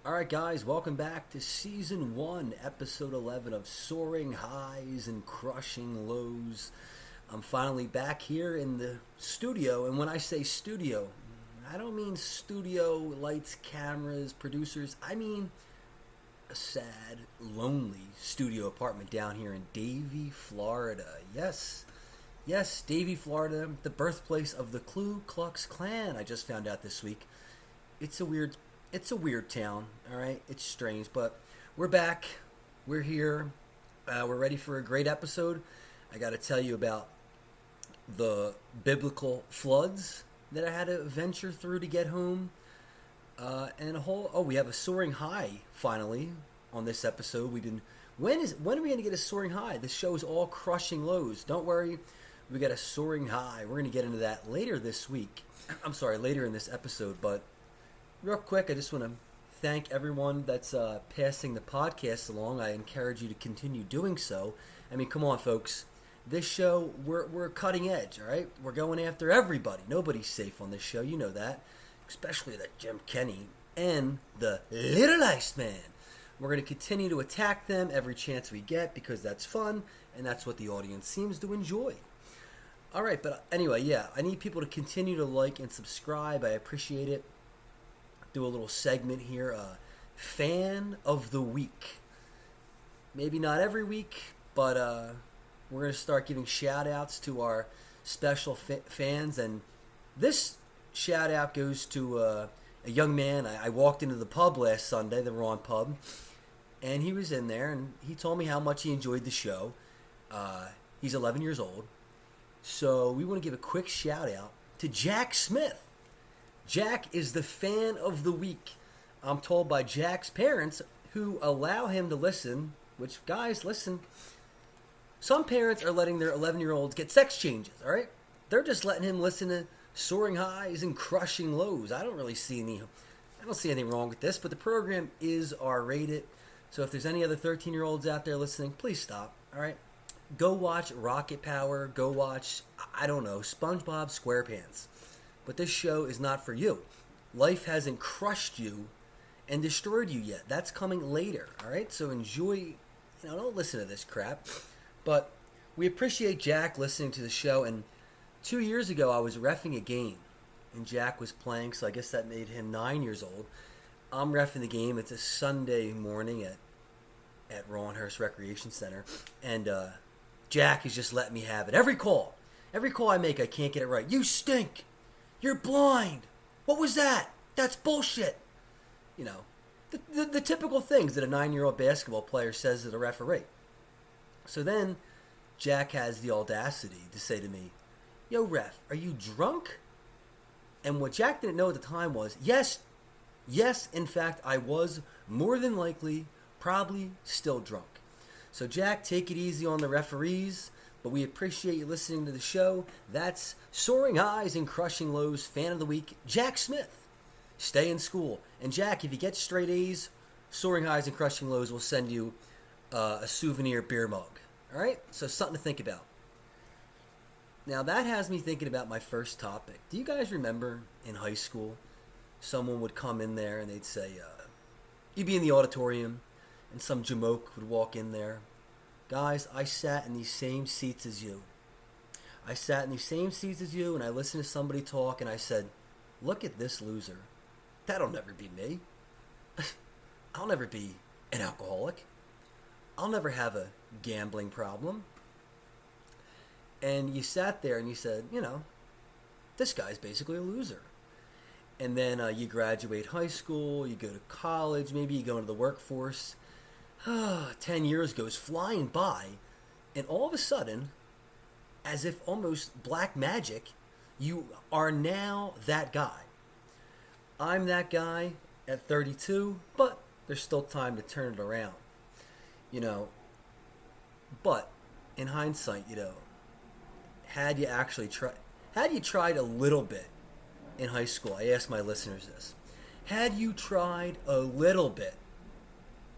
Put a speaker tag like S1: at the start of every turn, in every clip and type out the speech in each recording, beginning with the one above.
S1: Alright, guys, welcome back to Season 1, Episode 11 of Soaring Highs and Crushing Lows. I'm finally back here in the studio, and when I say studio, I don't mean studio, lights, cameras, producers. I mean a sad, lonely studio apartment down here in Davie, Florida. Yes, Davie, Florida, the birthplace of the Ku Klux Klan. I just found out this week. It's a weird town, all right? It's strange, but we're back. We're here. We're ready for a great episode. I got to tell you about the biblical floods that I had to venture through to get home. We have a soaring high finally on this episode. When are we going to get a soaring high? This show is all crushing lows. Don't worry. We got a soaring high. We're going to get into that later this week. Later in this episode, but real quick, I just want to thank everyone that's passing the podcast along. I encourage you to continue doing so. I mean, come on, folks. This show, we're cutting edge, all right? We're going after everybody. Nobody's safe on this show. You know that. Especially that Jim Kenny and the Little Iceman. We're going to continue to attack them every chance we get because that's fun, and that's what the audience seems to enjoy. All right, but anyway, yeah, I need people to continue to like and subscribe. I appreciate it. Do a little segment here, fan of the week. Maybe not every week, but we're going to start giving shout outs to our special fans. And this shout out goes to a young man. I walked into the pub last Sunday, the Raw Pub, and he was in there, and he told me how much he enjoyed the show. He's 11 years old. So we want to give a quick shout out to Jack Smith. Jack is the fan of the week. I'm told by Jack's parents, who allow him to listen, which, guys, listen. Some parents are letting their 11-year-olds get sex changes, all right? They're just letting him listen to soaring highs and crushing lows. I don't see anything wrong with this, but the program is R-rated. So if there's any other 13-year-olds out there listening, please stop, all right? Go watch Rocket Power. Go watch, SpongeBob SquarePants. But this show is not for you. Life hasn't crushed you and destroyed you yet. That's coming later, all right? So enjoy, don't listen to this crap. But we appreciate Jack listening to the show. And 2 years ago, I was reffing a game, and Jack was playing, so I guess that made him 9 years old. I'm reffing the game. It's a Sunday morning at Rowanhurst Recreation Center, and Jack is just letting me have it. Every call I make, I can't get it right. You stink. You're blind. What was that? That's bullshit. The typical things that a 9-year-old basketball player says to the referee. So then Jack has the audacity to say to me, "Yo, ref, are you drunk?" And what Jack didn't know at the time was, yes, in fact, I was more than likely probably still drunk. So Jack, take it easy on the referees. But we appreciate you listening to the show. That's Soaring Highs and Crushing Lows fan of the week, Jack Smith. Stay in school. And Jack, if you get straight A's, Soaring Highs and Crushing Lows will send you a souvenir beer mug. All right? So something to think about. Now that has me thinking about my first topic. Do you guys remember in high school, someone would come in there and they'd say, you'd be in the auditorium and some jamoke would walk in there. Guys, I sat in these same seats as you. And I listened to somebody talk, and I said, look at this loser. That'll never be me. I'll never be an alcoholic. I'll never have a gambling problem. And you sat there and you said, this guy's basically a loser. And then you graduate high school, you go to college, maybe you go into the workforce. 10 years goes flying by, and all of a sudden, as if almost black magic, you are now that guy. I'm that guy at 32, but there's still time to turn it around. But in hindsight, had you tried a little bit in high school, I asked my listeners this, had you tried a little bit,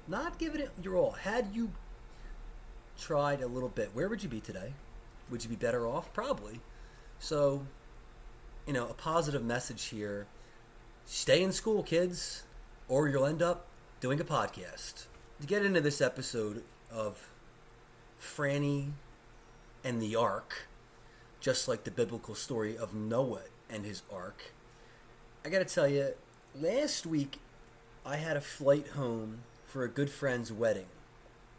S1: not giving it your all, had you tried a little bit, where would you be today? Would you be better off? Probably. So, a positive message here. Stay in school, kids, or you'll end up doing a podcast. To get into this episode of Franny and the Ark, just like the biblical story of Noah and his ark, I gotta tell you, last week I had a flight home for a good friend's wedding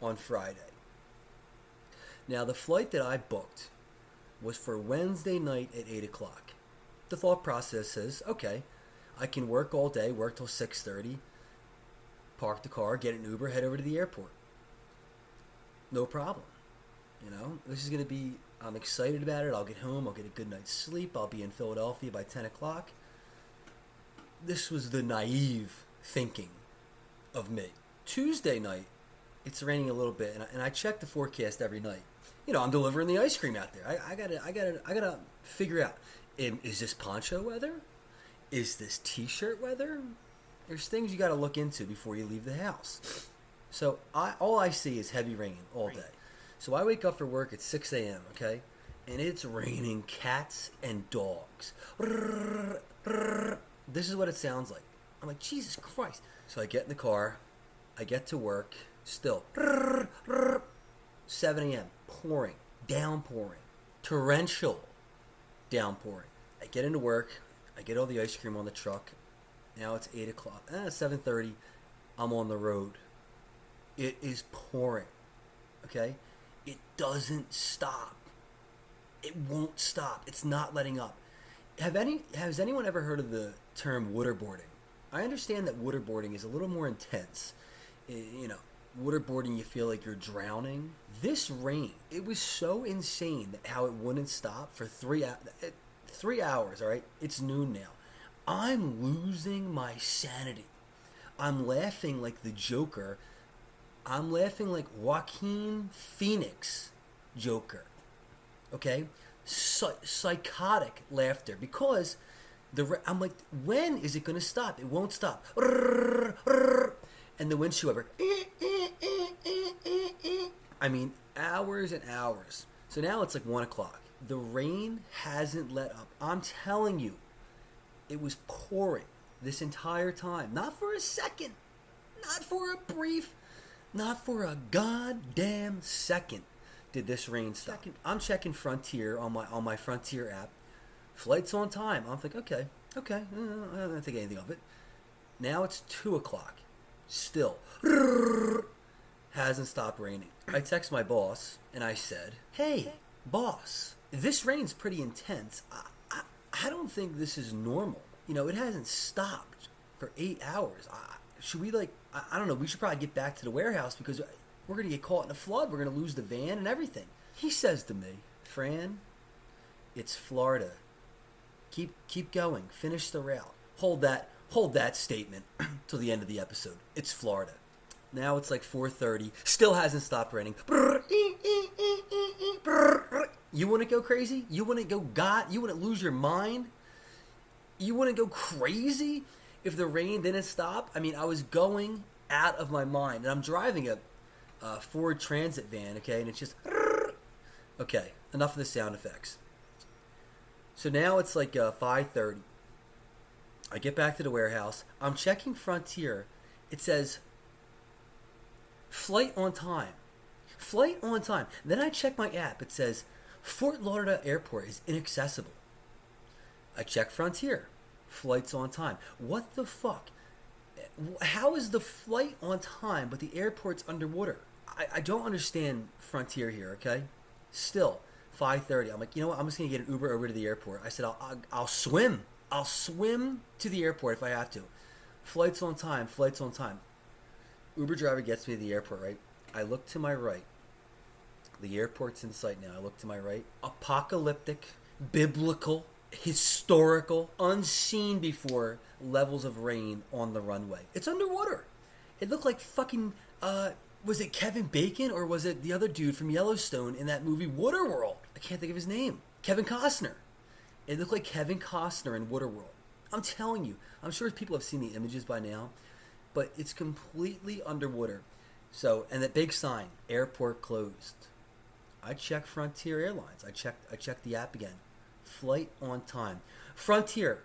S1: on Friday. Now, the flight that I booked was for Wednesday night at 8 o'clock. The thought process is, okay, I can work all day, work till 6:30, park the car, get an Uber, head over to the airport. No problem. You know, this is going to be, I'm excited about it. I'll get home, I'll get a good night's sleep, I'll be in Philadelphia by 10 o'clock. This was the naive thinking of me. Tuesday night, it's raining a little bit, and I check the forecast every night. You know, I'm delivering the ice cream out there. I gotta figure out, is this poncho weather? Is this t-shirt weather? There's things you gotta look into before you leave the house. So all I see is heavy rain all day. So I wake up for work at 6 a.m., okay? And it's raining cats and dogs. This is what it sounds like. I'm like, Jesus Christ. So I get in the car. I get to work. Still. 7 a.m. Pouring. Downpouring. Torrential downpouring. I get into work. I get all the ice cream on the truck. Now it's 8 o'clock. 7:30. I'm on the road. It is pouring. Okay? It doesn't stop. It won't stop. It's not letting up. Has anyone ever heard of the term waterboarding? I understand that waterboarding is a little more intense. You know, waterboarding, you feel like you're drowning. This rain, it was so insane that how it wouldn't stop for 3 hours, all right? It's noon now. I'm losing my sanity. I'm laughing like the Joker. I'm laughing like Joaquin Phoenix Joker. Okay? Psychotic laughter, because I'm like, when is it going to stop? It won't stop. And the windshield wiper. I mean, hours and hours. So now it's like 1 o'clock. The rain hasn't let up. I'm telling you, it was pouring this entire time. Not for a second. Not for a brief. Not for a goddamn second did this rain stop. I'm checking Frontier on my Frontier app. Flight's on time. I'm thinking, okay. I don't think anything of it. Now it's 2 o'clock. Still. Hasn't stopped raining. I text my boss and I said, hey, boss, this rain's pretty intense. I don't think this is normal. You know, it hasn't stopped for 8 hours. Should we, I don't know, we should probably get back to the warehouse because we're going to get caught in a flood. We're going to lose the van and everything. He says to me, Fran, it's Florida. Keep going. Finish the route. Hold that statement till the end of the episode. It's Florida. Now it's like 4:30. Still hasn't stopped raining. You wouldn't go crazy? You wouldn't go you wouldn't lose your mind? You wouldn't go crazy if the rain didn't stop? I mean, I was going out of my mind. And I'm driving a Ford Transit van, okay? And it's just... Okay, enough of the sound effects. So now it's like 5:30. I get back to the warehouse. I'm checking Frontier. It says, flight on time. Flight on time. Then I check my app. It says, Fort Lauderdale Airport is inaccessible. I check Frontier. Flight's on time. What the fuck? How is the flight on time but the airport's underwater? I don't understand Frontier here, okay? Still, 5:30. I'm like, you know what? I'm just going to get an Uber over to the airport. I said, I'll swim. I'll swim to the airport if I have to. Flight's on time. Flight's on time. Uber driver gets me to the airport, right? I look to my right. The airport's in sight now. I look to my right. Apocalyptic, biblical, historical, unseen before levels of rain on the runway. It's underwater. It looked like fucking, was it Kevin Bacon or was it the other dude from Yellowstone in that movie Waterworld? I can't think of his name. Kevin Costner. It looked like Kevin Costner in Waterworld. I'm telling you. I'm sure people have seen the images by now. But it's completely underwater. So, and that big sign, airport closed. I checked Frontier Airlines. I checked the app again. Flight on time. Frontier,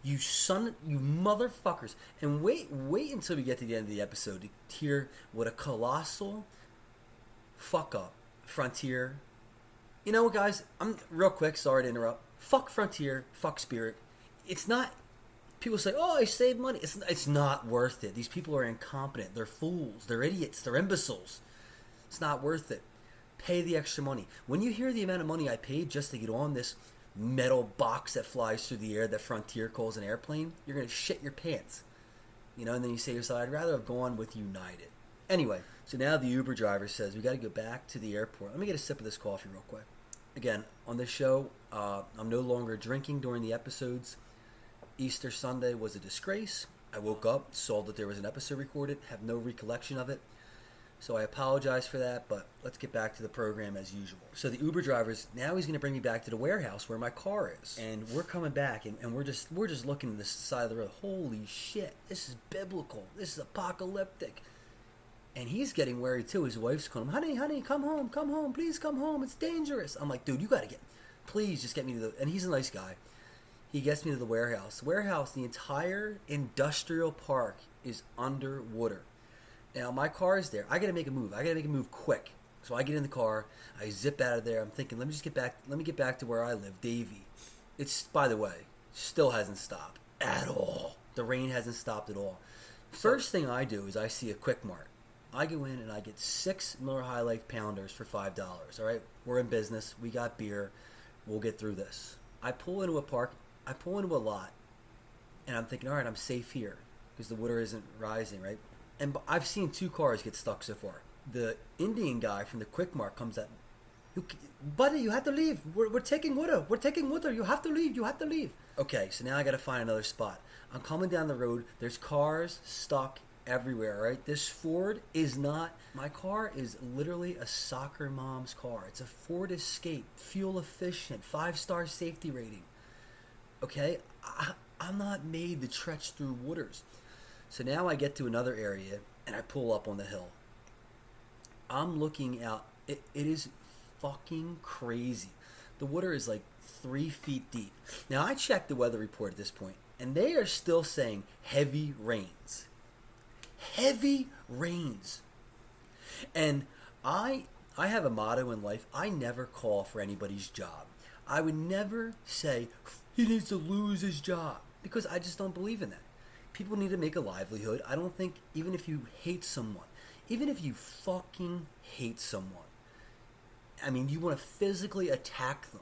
S1: You motherfuckers. And wait until we get to the end of the episode to hear what a colossal fuck up Frontier. You know what, guys? I'm real quick, sorry to interrupt. Fuck Frontier, fuck Spirit. It's not, people say, oh, I saved money. It's not worth it. These people are incompetent. They're fools. They're idiots. They're imbeciles. It's not worth it. Pay the extra money. When you hear the amount of money I paid just to get on this metal box that flies through the air that Frontier calls an airplane, you're going to shit your pants. You know, and then you say to yourself, I'd rather have gone with United. Anyway, so now the Uber driver says, we got to go back to the airport. Let me get a sip of this coffee real quick. Again, on this show, I'm no longer drinking during the episodes. Easter Sunday was a disgrace. I woke up, saw that there was an episode recorded, have no recollection of it. So I apologize for that, but let's get back to the program as usual. So the Uber driver's, now he's going to bring me back to the warehouse where my car is. And we're coming back, and we're just looking at this side of the road. Holy shit, this is biblical. This is apocalyptic. And he's getting worried too. His wife's calling him, honey, come home, please come home. It's dangerous. I'm like, dude, you got to please just get me to the, and he's a nice guy. He gets me to the warehouse. The entire industrial park is underwater. Now, my car is there. I got to make a move. I got to make a move quick. So I get in the car. I zip out of there. I'm thinking, let me get back to where I live, Davie. It's, by the way, still hasn't stopped at all. The rain hasn't stopped at all. First thing I do is I see a Quick Mart. I go in and I get 6 Miller High Life Pounders for $5. All right? We're in business. We got beer. We'll get through this. I pull into a lot. And I'm thinking, all right, I'm safe here because the water isn't rising, right? And I've seen 2 cars get stuck so far. The Indian guy from the Quick Mart comes up. Buddy, you have to leave. We're taking water. You have to leave. Okay, so now I got to find another spot. I'm coming down the road. There's cars stuck everywhere, right? This Ford is not, my car is literally a soccer mom's car. It's a Ford Escape, fuel efficient, 5-star safety rating. Okay? I'm not made to trudge through waters. So now I get to another area and I pull up on the hill. I'm looking out. It is fucking crazy. The water is like 3 feet deep. Now I checked the weather report at this point and they are still saying heavy rains. Heavy rains. And I have a motto in life. I never call for anybody's job. I would never say he needs to lose his job because I just don't believe in that. People need to make a livelihood. I don't think, even if you hate someone, even if you fucking hate someone, I mean, you want to physically attack them,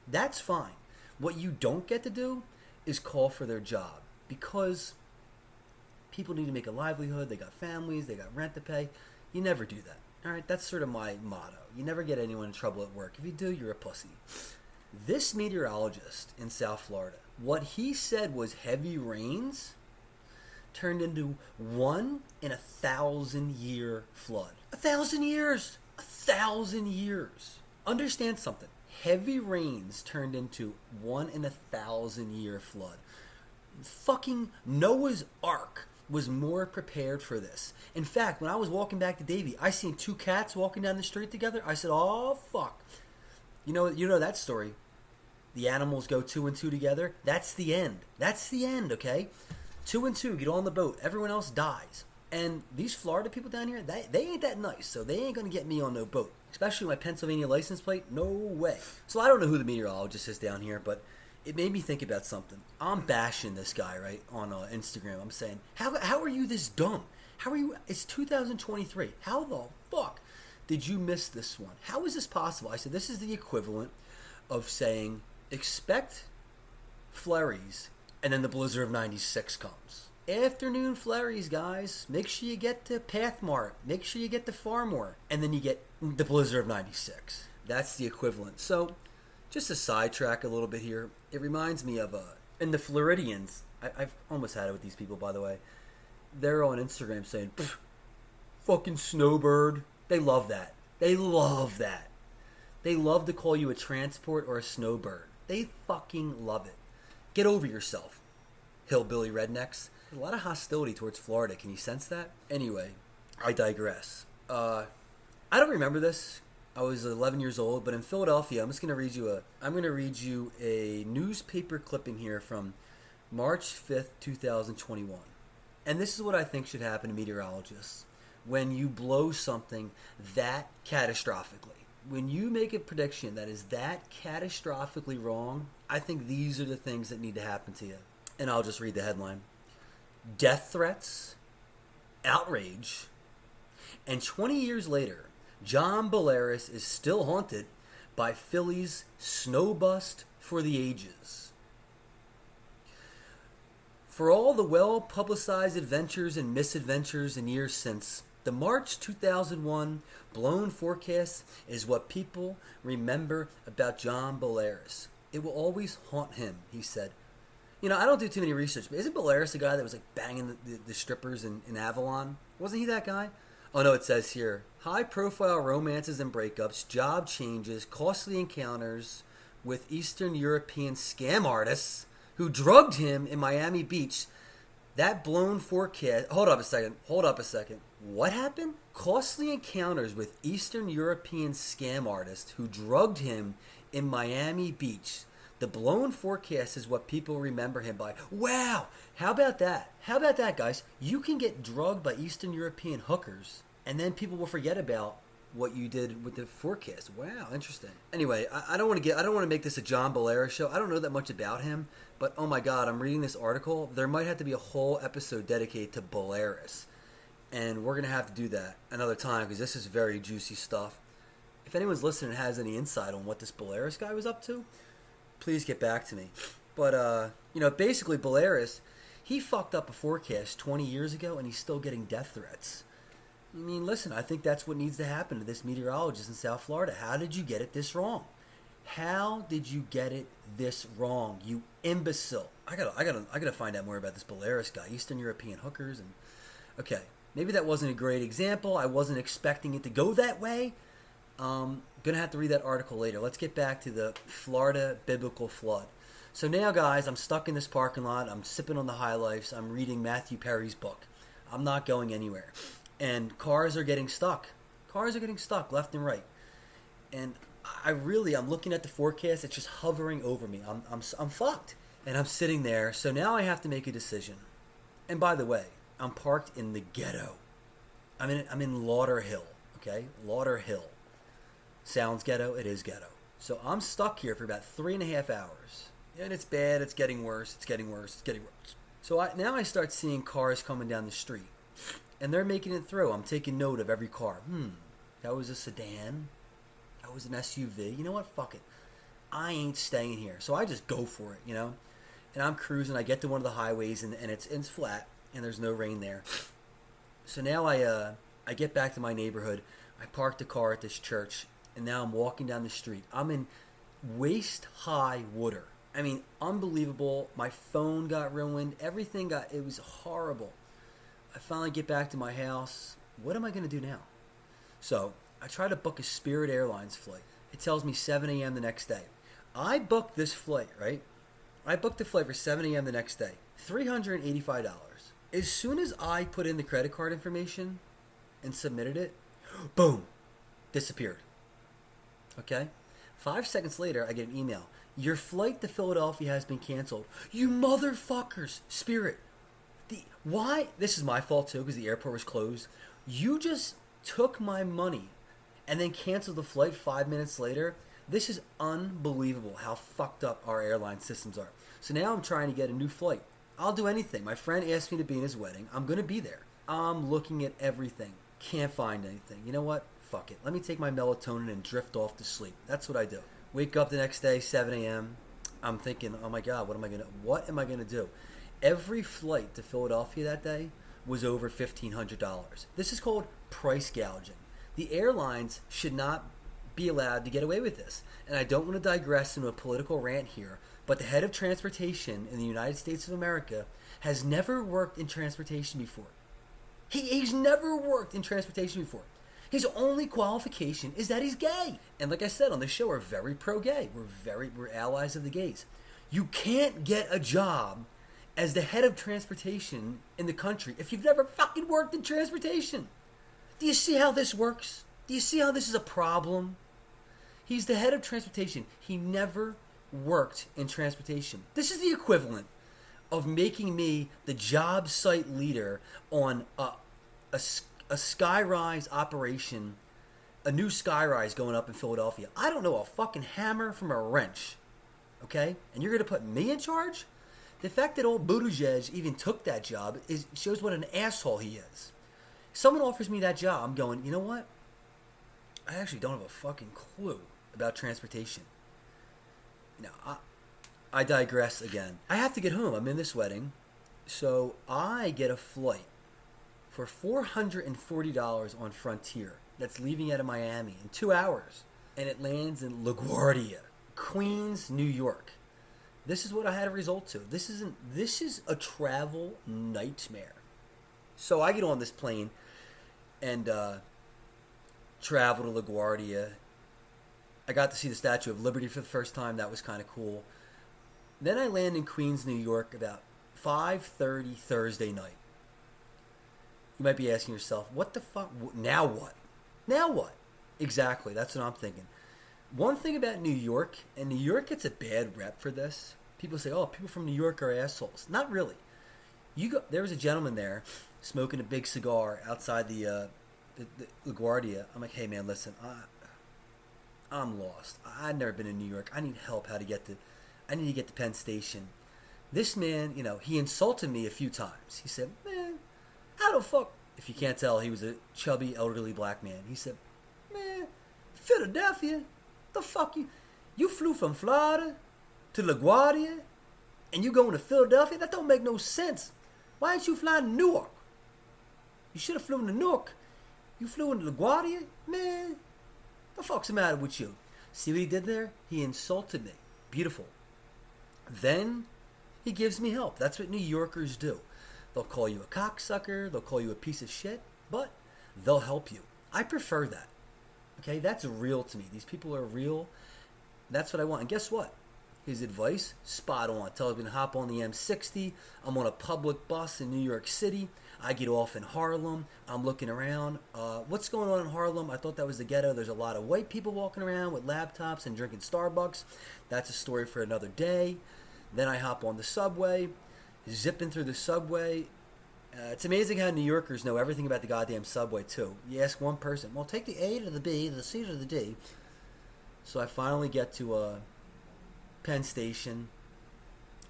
S1: that's fine. What you don't get to do is call for their job because people need to make a livelihood. They got families. They got rent to pay. You never do that. All right, that's sort of my motto. You never get anyone in trouble at work. If you do, you're a pussy. This meteorologist in South Florida, what he said was heavy rains turned into 1 in 1,000-year flood. 1,000 years! 1,000 years! Understand something. Heavy rains turned into 1 in 1,000-year flood. Fucking Noah's Ark was more prepared for this. In fact, when I was walking back to Davie, I seen 2 cats walking down the street together. I said, oh, fuck. You know that story. The animals go 2 and 2 together. That's the end. That's the end, okay? 2 and 2 get on the boat. Everyone else dies. And these Florida people down here, they ain't that nice. So they ain't going to get me on no boat. Especially my Pennsylvania license plate. No way. So I don't know who the meteorologist is down here, but it made me think about something. I'm bashing this guy, right, on Instagram. I'm saying, how are you this dumb? How are you? It's 2023. How the fuck did you miss this one? How is this possible? I said, this is the equivalent of saying, expect flurries, and then the blizzard of 96 comes. Afternoon flurries, guys. Make sure you get to Pathmart. Make sure you get to Farmore. And then you get the blizzard of 96. That's the equivalent. So, just to sidetrack a little bit here, it reminds me of, and the Floridians, I've almost had it with these people, by the way. They're on Instagram saying, fucking snowbird. They love that. They love that. They love to call you a transport or a snowbird. They fucking love it. Get over yourself, hillbilly rednecks. There's a lot of hostility towards Florida. Can you sense that? Anyway, I digress. I don't remember this. I was 11 years old, but in Philadelphia, I'm going to read you a newspaper clipping here from March 5th, 2021. And this is what I think should happen to meteorologists. When you blow something that catastrophically, when you make a prediction that is that catastrophically wrong, I think these are the things that need to happen to you. And I'll just read the headline. Death threats, outrage, and 20 years later, John Bolaris is still haunted by Philly's snow bust for the ages. For all the well-publicized adventures and misadventures in years since, the March 2001 blown forecast is what people remember about John Bolaris. It will always haunt him, he said. You know, I don't do too many research, but isn't Bolaris the guy that was like banging the strippers in Avalon? Wasn't he that guy? Oh no, it says here, high-profile romances and breakups, job changes, costly encounters with Eastern European scam artists who drugged him in Miami Beach. That blown forecast... Hold up a second. What happened? Costly encounters with Eastern European scam artists who drugged him in Miami Beach. The blown forecast is what people remember him by. Wow! How about that? How about that, guys? You can get drugged by Eastern European hookers, and then people will forget about what you did with the forecast. Wow, interesting. Anyway, I don't want to make this a John Bolaris show. I don't know that much about him, but oh my God, I'm reading this article. There might have to be a whole episode dedicated to Bolaris, and we're gonna have to do that another time because this is very juicy stuff. If anyone's listening and has any insight on what this Bolaris guy was up to, please get back to me. But basically Bolaris, he fucked up a forecast 20 years ago, and he's still getting death threats. I mean, listen, I think that's what needs to happen to this meteorologist in South Florida. How did you get it this wrong? How did you get it this wrong, you imbecile? I gotta find out more about this Bolaris guy, Eastern European hookers, and okay, maybe that wasn't a great example. I wasn't expecting it to go that way. Gonna have to read that article later. Let's get back to the Florida biblical flood. So now, guys, I'm stuck in this parking lot. I'm sipping on the High Lifes. I'm reading Matthew Perry's book. I'm not going anywhere. And cars are getting stuck. Cars are getting stuck left and right. And I'm looking at the forecast. It's just hovering over me. I'm fucked. And I'm sitting there. So now I have to make a decision. And by the way, I'm parked in the ghetto. I'm in Lauderhill. Okay, Lauderhill. Sounds ghetto. It is ghetto. So I'm stuck here for about 3.5 hours. And it's bad. It's getting worse. It's getting worse. It's getting worse. So now I start seeing cars coming down the street. And they're making it through. I'm taking note of every car. That was a sedan. That was an SUV. You know what? Fuck it. I ain't staying here. So I just go for it, And I'm cruising. I get to one of the highways, and it's flat, and there's no rain there. So now I get back to my neighborhood. I park the car at this church, and now I'm walking down the street. I'm in waist-high water. I mean, unbelievable. My phone got ruined. It was horrible. I finally get back to my house. What am I going to do now? So I try to book a Spirit Airlines flight. It tells me 7 a.m. the next day. I booked this flight, right? I booked the flight for 7 a.m. the next day. $385. As soon as I put in the credit card information and submitted it, boom, disappeared. Okay? 5 seconds later, I get an email. Your flight to Philadelphia has been canceled. You motherfuckers, Spirit. Why? This is my fault too because the airport was closed. You just took my money and then canceled the flight 5 minutes later. This is unbelievable how fucked up our airline systems are. So now I'm trying to get a new flight. I'll do anything. My friend asked me to be in his wedding. I'm going to be there. I'm looking at everything. Can't find anything. You know what? Fuck it. Let me take my melatonin and drift off to sleep. That's what I do. Wake up the next day, 7 a.m. I'm thinking, oh my God, what am I going to do? Every flight to Philadelphia that day was over $1,500. This is called price gouging. The airlines should not be allowed to get away with this. And I don't want to digress into a political rant here, but the head of transportation in the United States of America has never worked in transportation before. He's never worked in transportation before. His only qualification is that he's gay. And like I said on the show, we're very pro-gay. We're allies of the gays. You can't get a job as the head of transportation in the country if you've never fucking worked in transportation. Do you see how this works? Do you see how this is a problem? He's the head of transportation. He never worked in transportation. This is the equivalent of making me the job site leader on a skyrise operation, a new skyrise going up in Philadelphia. I don't know a fucking hammer from a wrench, okay? And you're going to put me in charge? The fact that old Buttigieg even took that job shows what an asshole he is. Someone offers me that job, I'm going, you know what? I actually don't have a fucking clue about transportation. Now, I digress again. I have to get home. I'm in this wedding. So I get a flight for $440 on Frontier that's leaving out of Miami in 2 hours. And it lands in LaGuardia, Queens, New York. This is what I had to resort to. This is a travel nightmare. So I get on this plane and travel to LaGuardia. I got to see the Statue of Liberty for the first time. That was kind of cool. Then I land in Queens, New York about 5:30 Thursday night. You might be asking yourself, what the fuck? Now what? Now what? Exactly. That's what I'm thinking. One thing about New York, and New York gets a bad rep for this. People say, oh, people from New York are assholes. Not really. There was a gentleman there smoking a big cigar outside the LaGuardia. I'm like, hey man, listen, I'm lost. I've never been in New York. I need help I need to get to Penn Station. This man, he insulted me a few times. He said, man, how the fuck? If you can't tell, he was a chubby, elderly black man. He said, man, Philadelphia? The fuck you flew from Florida to LaGuardia and you going to Philadelphia? That don't make no sense. Why didn't you fly to Newark? You should have flown to Newark. You flew into LaGuardia? Man, the fuck's the matter with you? See what he did there? He insulted me. Beautiful. Then he gives me help. That's what New Yorkers do. They'll call you a cocksucker. They'll call you a piece of shit. But they'll help you. I prefer that. Okay? That's real to me. These people are real. That's what I want. And guess what? His advice, spot on. Tells me to hop on the M60. I'm on a public bus in New York City. I get off in Harlem. I'm looking around. What's going on in Harlem? I thought that was the ghetto. There's a lot of white people walking around with laptops and drinking Starbucks. That's a story for another day. Then I hop on the subway, zipping through the subway. It's amazing how New Yorkers know everything about the goddamn subway, too. You ask one person, well, take the A to the B, the C to the D. So I finally get to Penn Station,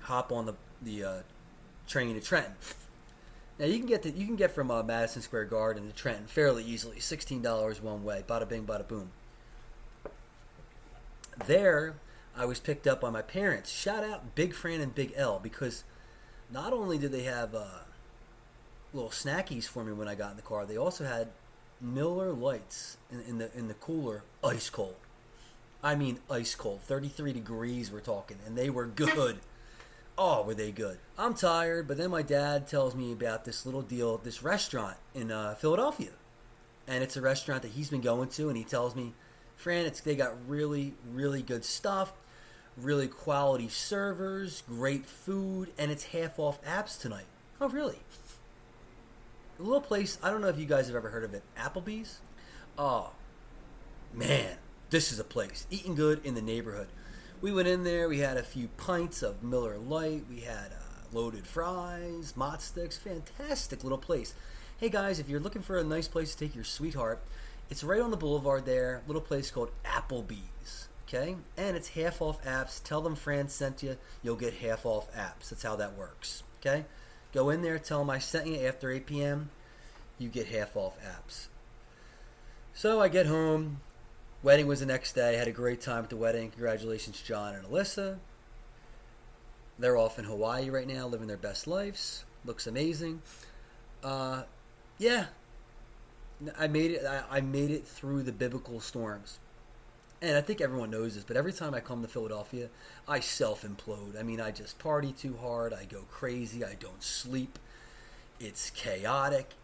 S1: hop on the train to Trenton. Now you can get from Madison Square Garden to Trenton fairly easily, $16 one way, bada bing, bada boom. There, I was picked up by my parents. Shout out Big Fran and Big L, because not only did they have little snackies for me when I got in the car, they also had Miller Lights in the cooler, ice cold. I mean ice cold, 33 degrees we're talking, and they were good. Oh, were they good. I'm tired, but then my dad tells me about this little deal, this restaurant in Philadelphia. And it's a restaurant that he's been going to, and he tells me, Fran, they got really, really good stuff, really quality servers, great food, and it's half off apps tonight. Oh, really? A little place, I don't know if you guys have ever heard of it, Applebee's? Oh, man, this is a place. Eating good in the neighborhood. We went in there, we had a few pints of Miller Lite, we had loaded fries, mott sticks, fantastic little place. Hey guys, if you're looking for a nice place to take your sweetheart, it's right on the boulevard there, little place called Applebee's, okay? And it's half off apps. Tell them Fran sent you, you'll get half off apps. That's how that works, okay? Go in there, tell them I sent you after 8 p.m., you get half off apps. So I get home. Wedding was the next day. Had a great time at the wedding. Congratulations, John and Alyssa. They're off in Hawaii right now, living their best lives. Looks amazing. Yeah, I made it. I made it through the biblical storms, and I think everyone knows this. But every time I come to Philadelphia, I self-implode. I mean, I just party too hard. I go crazy. I don't sleep. It's chaotic,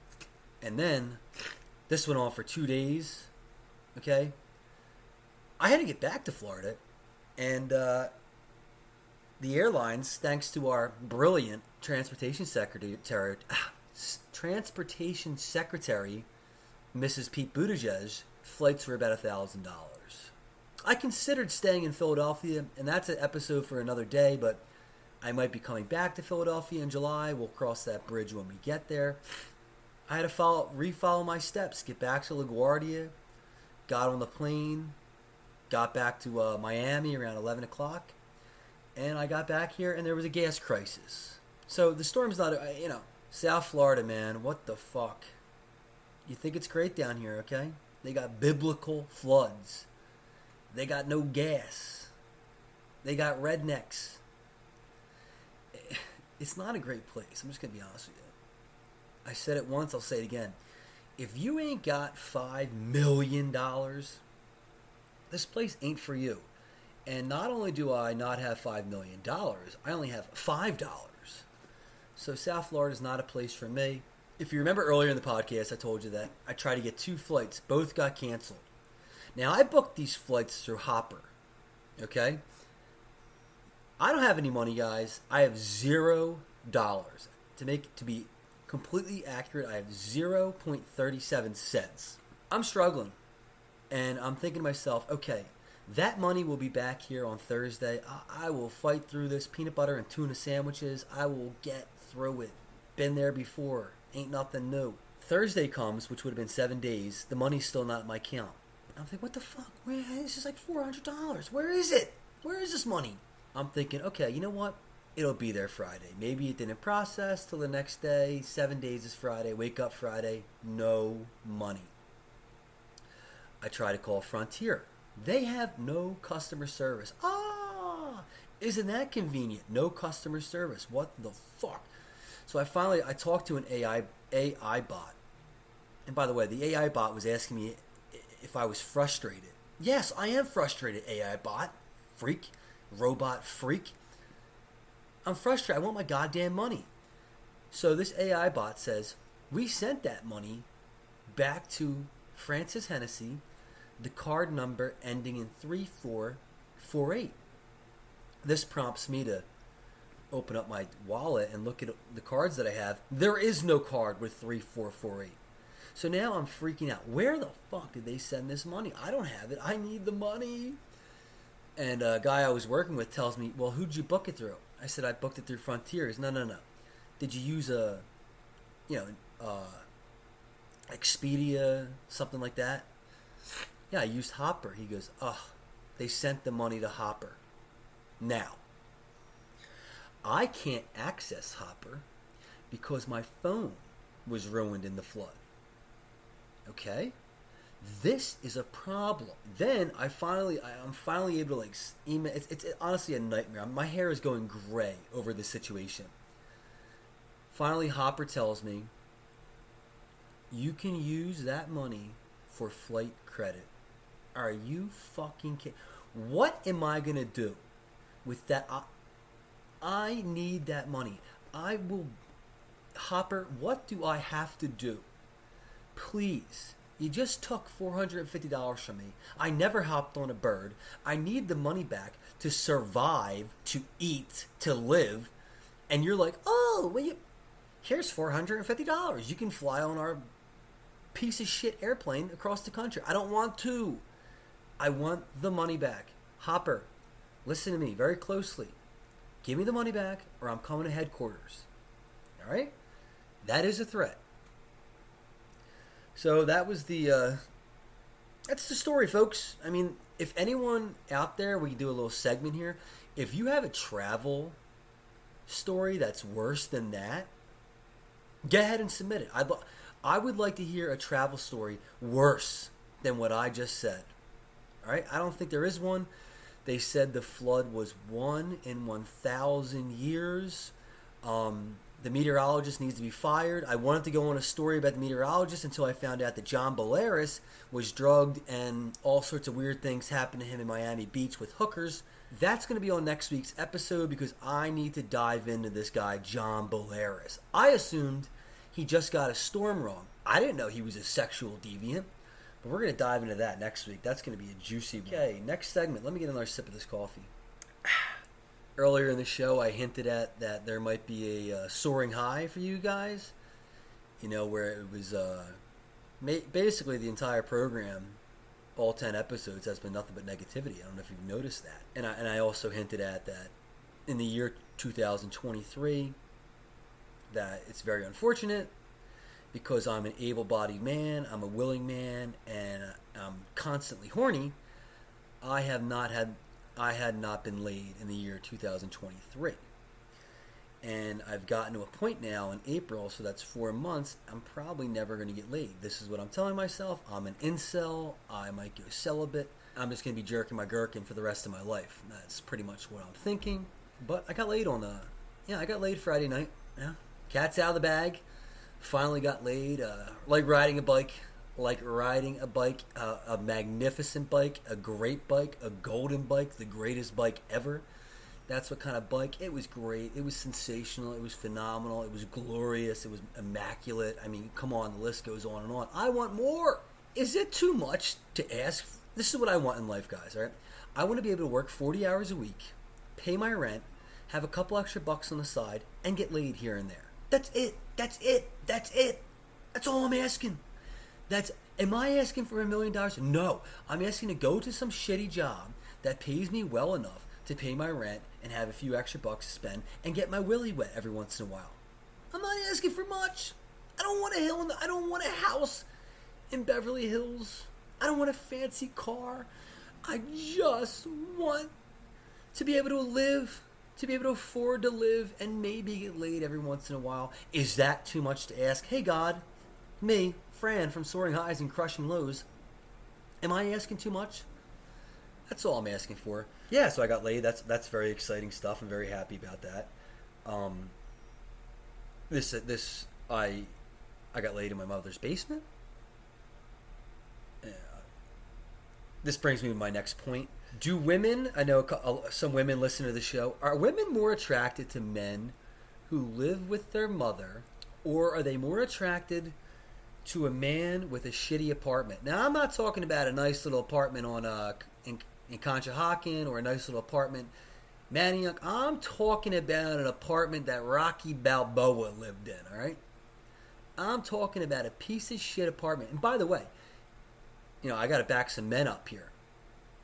S1: and then this went on for 2 days. Okay. I had to get back to Florida, and the airlines, thanks to our brilliant transportation secretary, Mrs. Pete Buttigieg, flights were about $1,000. I considered staying in Philadelphia, and that's an episode for another day, but I might be coming back to Philadelphia in July. We'll cross that bridge when we get there. I had to refollow my steps, get back to LaGuardia, got on the plane, got back to Miami around 11 o'clock, and I got back here and there was a gas crisis. So the storm's not, South Florida, man, what the fuck? You think it's great down here, okay? They got biblical floods. They got no gas. They got rednecks. It's not a great place. I'm just going to be honest with you. I said it once, I'll say it again. If you ain't got $5 million, this place ain't for you. And not only do I not have $5 million, I only have $5. So South Florida is not a place for me. If you remember earlier in the podcast, I told you that I tried to get 2 flights. Both got canceled. Now, I booked these flights through Hopper. Okay? I don't have any money, guys. I have $0. To be completely accurate, I have 0.37 cents. I'm struggling. And I'm thinking to myself, okay, that money will be back here on Thursday. I will fight through this peanut butter and tuna sandwiches. I will get through it. Been there before. Ain't nothing new. Thursday comes, which would have been 7 days. The money's still not in my account. I'm thinking, what the fuck? This is like $400. Where is it? Where is this money? I'm thinking, okay, you know what? It'll be there Friday. Maybe it didn't process till the next day. 7 days is Friday. Wake up Friday. No money. I try to call Frontier. They have no customer service. Isn't that convenient? No customer service. What the fuck? So I talked to an AI bot. And by the way, the AI bot was asking me if I was frustrated. Yes, I am frustrated, AI bot. Freak. Robot freak. I'm frustrated. I want my goddamn money. So this AI bot says, we sent that money back to Francis Hennessy, the card number ending in 3448. This prompts me to open up my wallet and look at the cards that I have. There is no card with 3448. So now I'm freaking out. Where the fuck did they send this money? I don't have it. I need the money. And a guy I was working with tells me, well, who'd you book it through? I said, I booked it through Frontiers. No. Did you use Expedia, something like that? Yeah, I used Hopper. He goes, they sent the money to Hopper. Now, I can't access Hopper because my phone was ruined in the flood. Okay? This is a problem. Then I'm finally able to email. It's honestly a nightmare. My hair is going gray over this situation. Finally, Hopper tells me, you can use that money for flight credit. Are you fucking kidding? What am I going to do with that? I need that money. Hopper, what do I have to do? Please. You just took $450 from me. I never hopped on a bird. I need the money back to survive, to eat, to live. And you're like, here's $450. You can fly on our piece of shit airplane across the country. I don't want to. I want the money back. Hopper, listen to me very closely. Give me the money back or I'm coming to headquarters. All right? That is a threat. So that was that's the story, folks. I mean, if anyone out there, we can do a little segment here. If you have a travel story that's worse than that, go ahead and submit it. I would like to hear a travel story worse than what I just said. All right? I don't think there is one. They said the flood was 1 in 1,000 years. The meteorologist needs to be fired. I wanted to go on a story about the meteorologist until I found out that John Bolaris was drugged and all sorts of weird things happened to him in Miami Beach with hookers. That's going to be on next week's episode because I need to dive into this guy, John Bolaris. I assumed he just got a storm wrong. I didn't know he was a sexual deviant. But we're going to dive into that next week. That's going to be a juicy one. Okay, next segment. Let me get another sip of this coffee. Earlier in the show, I hinted at that there might be a soaring high for you guys. Where it was basically the entire program, all 10 episodes, has been nothing but negativity. I don't know if you've noticed that. And I also hinted at that in the year 2023 that it's very unfortunate because I'm an able-bodied man, I'm a willing man, and I'm constantly horny. I had not been laid in the year 2023. And I've gotten to a point now in April, so that's 4 months, I'm probably never going to get laid. This is what I'm telling myself. I'm an incel. I might go celibate. I'm just going to be jerking my gherkin for the rest of my life. That's pretty much what I'm thinking. But I got laid I got laid Friday night. Yeah. Cat's out of the bag. Finally got laid. Like riding a bike. A magnificent bike, a great bike, a golden bike, the greatest bike ever. That's what kind of bike. It was great. It was sensational. It was phenomenal. It was glorious. It was immaculate. I mean, come on, the list goes on and on. I want more. Is it too much to ask? This is what I want in life, guys, all right? I want to be able to work 40 hours a week, pay my rent, have a couple extra bucks on the side, and get laid here and there. That's it. That's it. That's it. That's all I'm asking. Am I asking for $1 million? No. I'm asking to go to some shitty job that pays me well enough to pay my rent and have a few extra bucks to spend and get my willy wet every once in a while. I'm not asking for much. I don't want a house in Beverly Hills. I don't want a fancy car. I just want to be able to live, to be able to afford to live and maybe get laid every once in a while. Is that too much to ask? Hey God, me, Fran from Soaring Highs and Crushing Lows, am I asking too much? That's all I'm asking for. Yeah, so I got laid. That's very exciting stuff. I'm very happy about that. I got laid in my mother's basement. This brings me to my next point. Do women, I know some women listen to the show, are women more attracted to men who live with their mother, or are they more attracted to a man with a shitty apartment? Now, I'm not talking about a nice little apartment in Conshohocken or a nice little apartment Manayunk. I'm talking about an apartment that Rocky Balboa lived in, all right? I'm talking about a piece of shit apartment. And by the way, I got to back some men up here.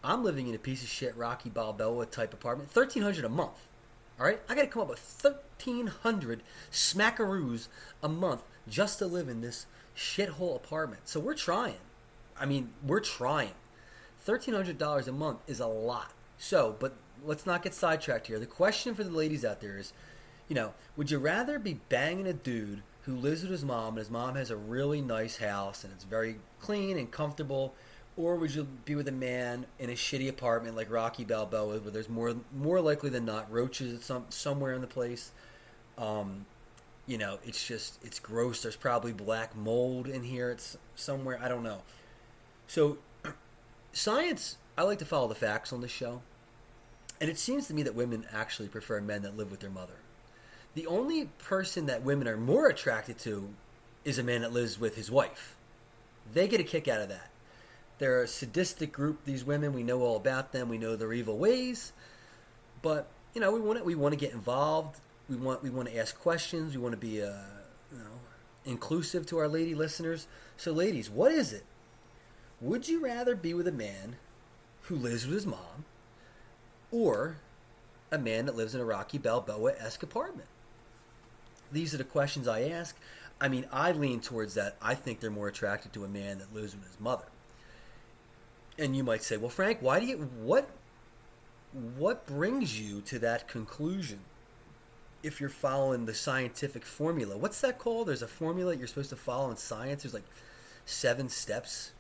S1: I'm living in a piece of shit Rocky Balboa type apartment, $1,300 a month. All right, I got to come up with 1,300 smackaroos a month just to live in this shithole apartment. So we're trying. We're trying. $1,300 a month is a lot. So, but let's not get sidetracked here. The question for the ladies out there is, would you rather be banging a dude who lives with his mom and his mom has a really nice house and it's very clean and comfortable, or would you be with a man in a shitty apartment like Rocky Balboa where there's more likely than not roaches somewhere in the place? It's gross. There's probably black mold in here. It's somewhere, I don't know. So science, I like to follow the facts on this show. And it seems to me that women actually prefer men that live with their mother. The only person that women are more attracted to is a man that lives with his wife. They get a kick out of that. They're a sadistic group, these women. We know all about them. We know their evil ways. But, we want to get involved. We want to ask questions. We want to be inclusive to our lady listeners. So ladies, what is it? Would you rather be with a man who lives with his mom or a man that lives in a Rocky Balboa-esque apartment? These are the questions I ask. I lean towards that. I think they're more attracted to a man that lives with his mother. And you might say, well, Frank, what brings you to that conclusion if you're following the scientific formula? What's that called? There's a formula you're supposed to follow in science. There's like 7 steps.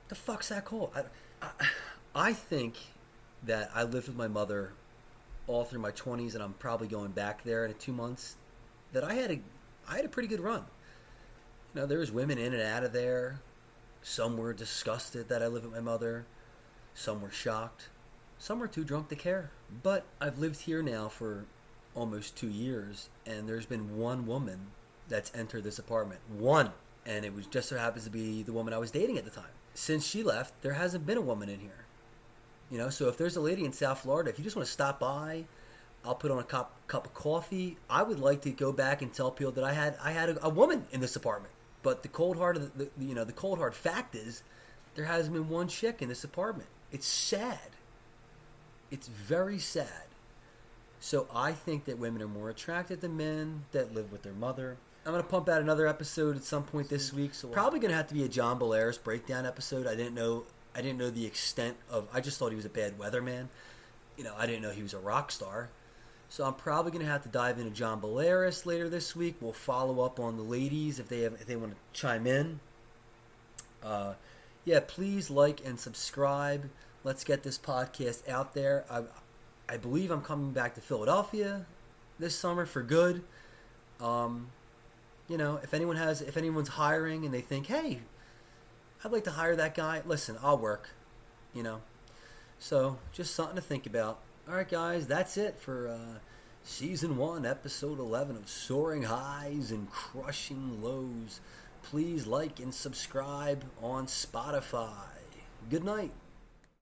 S1: The fuck's that called? I think that I lived with my mother all through my 20s, and I'm probably going back there in 2 months, that I had a pretty good run. There was women in and out of there. Some were disgusted that I lived with my mother. Some were shocked. Some were too drunk to care. But I've lived here now for almost 2 years, and there's been one woman that's entered this apartment. One. And it was just so happens to be the woman I was dating at the time. Since she left, there hasn't been a woman in here. So if there's a lady in South Florida, if you just want to stop by, I'll put on a cup of coffee. I would like to go back and tell people that I had a woman in this apartment. But the cold hard fact is, there hasn't been one chick in this apartment. It's sad. It's very sad. So I think that women are more attracted to men that live with their mother. I'm going to pump out another episode at some point this week. So probably going to have to be a John Belaris breakdown episode. I didn't know the extent of. I just thought he was a bad weatherman. I didn't know he was a rock star. So I'm probably going to have to dive into John Belaris later this week. We'll follow up on the ladies if they want to chime in. Yeah, please like and subscribe. Let's get this podcast out there. I believe I'm coming back to Philadelphia this summer for good. If anyone's hiring and they think, hey, I'd like to hire that guy, listen, I'll work. So just something to think about. All right, guys, that's it for Season 1, Episode 11 of Soaring Highs and Crushing Lows. Please like and subscribe on Spotify. Good night.